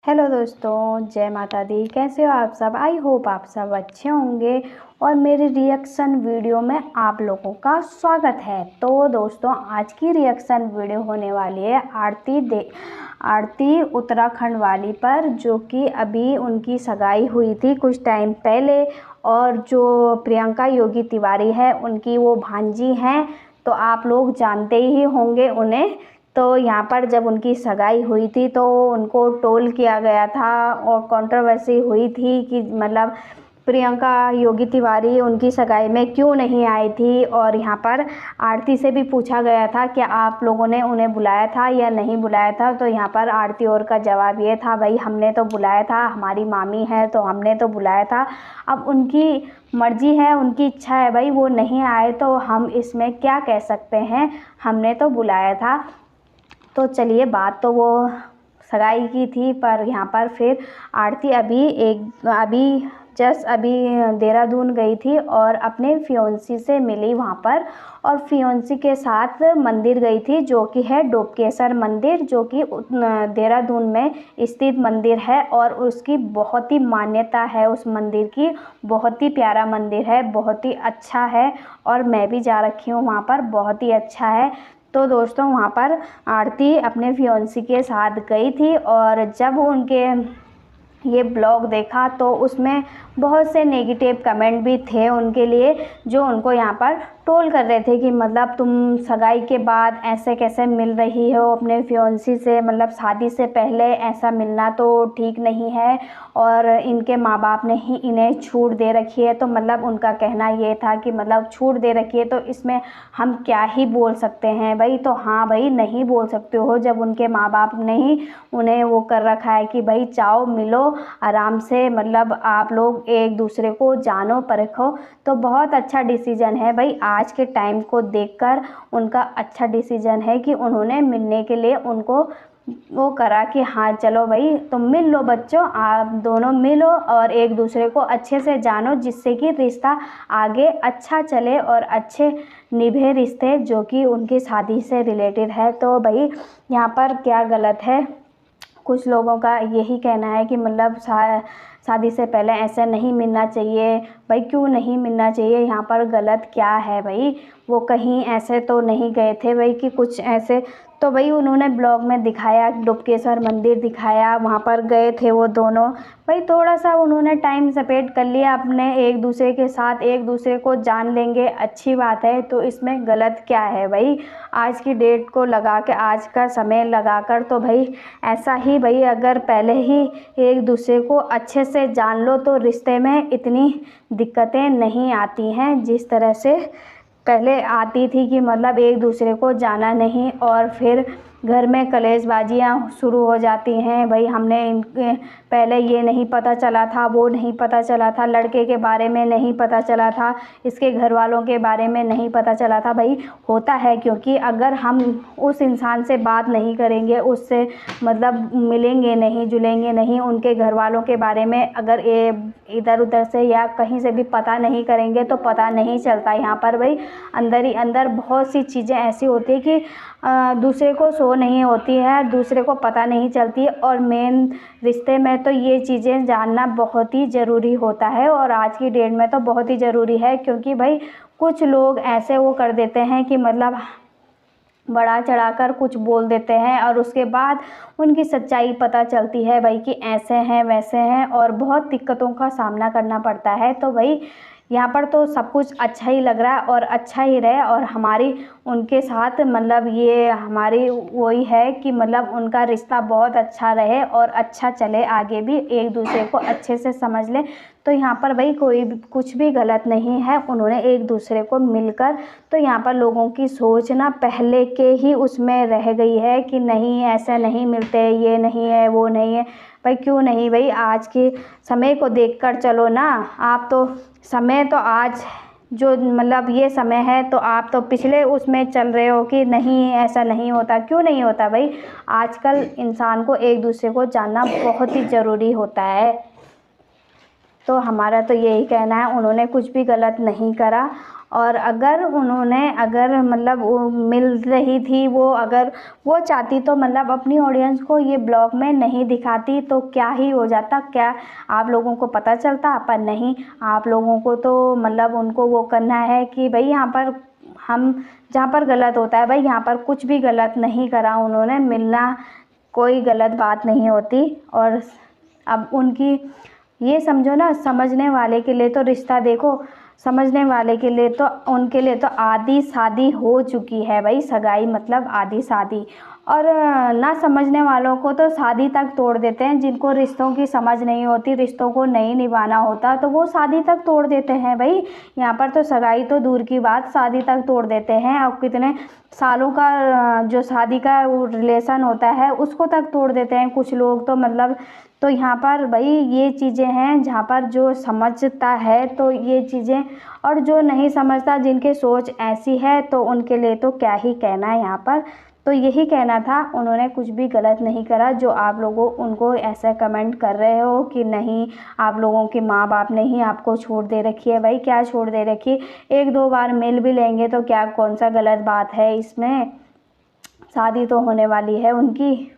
Hello दोस्तों, जय माता दी। कैसे हो आप सब? आई होप आप सब अच्छे होंगे और मेरी रिएक्शन वीडियो में आप लोगों का स्वागत है। तो दोस्तों, आज की रिएक्शन वीडियो होने वाली है आरती उत्तराखंड वाली पर, जो कि अभी उनकी सगाई हुई थी कुछ टाइम पहले। और जो प्रियंका योगी तिवारी है, उनकी वो भांजी हैं, तो आप लोग जानते ही होंगे उन्हें। तो यहाँ पर जब उनकी सगाई हुई थी तो उनको ट्रोल किया गया था और कंट्रोवर्सी हुई थी कि मतलब प्रियंका योगी तिवारी उनकी सगाई में क्यों नहीं आई थी। और यहाँ पर आरती से भी पूछा गया था कि आप लोगों ने उन्हें बुलाया था या नहीं बुलाया था। तो यहाँ पर आरती और का जवाब ये था, भाई हमने तो बुलाया था, हमारी मामी है तो हमने तो बुलाया था। अब उनकी मर्जी है, उनकी इच्छा है, भाई वो नहीं आए तो हम इसमें क्या कह सकते हैं, हमने तो बुलाया था। तो चलिए, बात तो वो सगाई की थी, पर यहाँ पर फिर आरती अभी देहरादून गई थी और अपने फियोंसी से मिली वहाँ पर। और फियोंसी के साथ मंदिर गई थी, जो कि है डोपकेसर मंदिर, जो कि देहरादून में स्थित मंदिर है। और उसकी बहुत ही मान्यता है उस मंदिर की, बहुत ही प्यारा मंदिर है, बहुत ही अच्छा है। और मैं भी जा रखी हूँ वहाँ पर, बहुत ही अच्छा है। तो दोस्तों, वहाँ पर आरती अपने फियोंसी के साथ गई थी और जब उनके ये ब्लॉग देखा तो उसमें बहुत से नेगेटिव कमेंट भी थे उनके लिए, जो उनको यहाँ पर ट्रोल कर रहे थे कि मतलब तुम सगाई के बाद ऐसे कैसे मिल रही हो अपने फियोंसी से, मतलब शादी से पहले ऐसा मिलना तो ठीक नहीं है। और इनके माँ बाप ने ही इन्हें छूट दे रखी है। तो मतलब उनका कहना ये था कि मतलब छूट दे रखी है तो इसमें हम क्या ही बोल सकते हैं भाई। तो हाँ भाई, नहीं बोल सकते हो जब उनके माँ बाप ने ही उन्हें वो कर रखा है कि भाई जाओ मिलो आराम से, मतलब आप लोग एक दूसरे को जानो परखो। तो बहुत अच्छा डिसीजन है भाई, आज के टाइम को देखकर उनका अच्छा डिसीजन है कि उन्होंने मिलने के लिए उनको वो करा कि हाँ चलो भाई तुम मिल लो बच्चों, आप दोनों मिलो और एक दूसरे को अच्छे से जानो, जिससे कि रिश्ता आगे अच्छा चले और अच्छे निभे रिश्ते, जो कि उनकी शादी से रिलेटेड है। तो भाई यहाँ पर क्या गलत है? कुछ लोगों का यही कहना है कि मतलब शादी से पहले ऐसे नहीं मिलना चाहिए। भाई क्यों नहीं मिलना चाहिए? यहाँ पर गलत क्या है भाई? वो कहीं ऐसे तो नहीं गए थे भाई कि कुछ ऐसे। तो भाई उन्होंने ब्लॉग में दिखाया, डुबकेश्वर मंदिर दिखाया, वहाँ पर गए थे वो दोनों। भाई थोड़ा सा उन्होंने टाइम स्पेंड कर लिया अपने एक दूसरे के साथ, एक दूसरे को जान लेंगे, अच्छी बात है। तो इसमें गलत क्या है भाई? आज की डेट को लगा के, आज का समय लगा कर, तो भाई ऐसा ही भाई, अगर पहले ही एक दूसरे को अच्छे से जान लो तो रिश्ते में इतनी दिक्कतें नहीं आती हैं जिस तरह से पहले आती थी कि मतलब एक दूसरे को जाना नहीं और फिर घर में कलेशबाजियाँ शुरू हो जाती हैं। भाई हमने इनके पहले ये नहीं पता चला था, वो नहीं पता चला था, लड़के के बारे में नहीं पता चला था, इसके घर वालों के बारे में नहीं पता चला था। भाई होता है, क्योंकि अगर हम उस इंसान से बात नहीं करेंगे, उससे मतलब मिलेंगे नहीं, जुलेंगे नहीं, उनके घर वालों के बारे में अगर इधर उधर से या कहीं से भी पता नहीं करेंगे तो पता नहीं चलता। यहाँ पर भाई अंदर ही अंदर बहुत सी चीज़ें ऐसी होती है कि दूसरे को शो नहीं होती है, दूसरे को पता नहीं चलती। और मेन रिश्ते में तो ये चीज़ें जानना बहुत ही ज़रूरी होता है और आज की डेट में तो बहुत ही ज़रूरी है, क्योंकि भाई कुछ लोग ऐसे वो कर देते हैं कि मतलब बढ़ा चढ़ाकर कुछ बोल देते हैं और उसके बाद उनकी सच्चाई पता चलती है भाई कि ऐसे हैं वैसे हैं और बहुत दिक्कतों का सामना करना पड़ता है। तो भाई यहाँ पर तो सब कुछ अच्छा ही लग रहा है और अच्छा ही रहे। और हमारी उनके साथ मतलब ये हमारी वही है कि मतलब उनका रिश्ता बहुत अच्छा रहे और अच्छा चले, आगे भी एक दूसरे को अच्छे से समझ लें। तो यहाँ पर भाई कोई भी कुछ भी गलत नहीं है, उन्होंने एक दूसरे को मिलकर। तो यहाँ पर लोगों की सोच ना पहले के ही उसमें रह गई है कि नहीं ऐसे नहीं मिलते, ये नहीं है, वो नहीं है। भाई क्यों नहीं भाई, आज के समय को देखकर चलो ना। आप तो समय तो आज जो मतलब ये समय है, तो आप तो पिछले उसमें चल रहे हो कि नहीं ऐसा नहीं होता। क्यों नहीं होता भाई? आजकल इंसान को एक दूसरे को जानना बहुत ही ज़रूरी होता है। तो हमारा तो यही कहना है, उन्होंने कुछ भी गलत नहीं करा और अगर उन्होंने अगर मतलब वो मिल रही थी, वो अगर वो चाहती तो मतलब अपनी ऑडियंस को ये ब्लॉग में नहीं दिखाती, तो क्या ही हो जाता, क्या आप लोगों को पता चलता। पर नहीं, आप लोगों को तो मतलब उनको वो करना है कि भाई यहाँ पर हम जहाँ पर गलत होता है भाई, यहाँ पर कुछ भी गलत नहीं करा उन्होंने, मिलना कोई गलत बात नहीं होती। और अब उनकी ये समझो ना, समझने वाले के लिए तो रिश्ता देखो, समझने वाले के लिए तो उनके लिए तो आधी शादी हो चुकी है भाई, सगाई मतलब आधी शादी। और ना समझने वालों को तो शादी तक तोड़ देते हैं, जिनको रिश्तों की समझ नहीं होती, रिश्तों को नहीं निभाना होता, तो वो शादी तक तोड़ देते हैं भाई। यहाँ पर तो सगाई तो दूर की बात, शादी तक तोड़ देते हैं। अब कितने सालों का जो शादी का रिलेशन होता है उसको तक तोड़ देते हैं कुछ लोग तो मतलब। तो यहाँ पर भाई ये चीज़ें हैं जहाँ पर जो समझता है तो ये चीज़ें, और जो नहीं समझता, जिनके सोच ऐसी है, तो उनके लिए तो क्या ही कहना है यहाँ पर। तो यही कहना था, उन्होंने कुछ भी गलत नहीं करा। जो आप लोगों उनको ऐसा कमेंट कर रहे हो कि नहीं आप लोगों के माँ बाप ने ही आपको छोड़ दे रखी है, भाई क्या छोड़ दे रखी, एक दो बार मिल भी लेंगे तो क्या, कौन सा गलत बात है इसमें, शादी तो होने वाली है उनकी।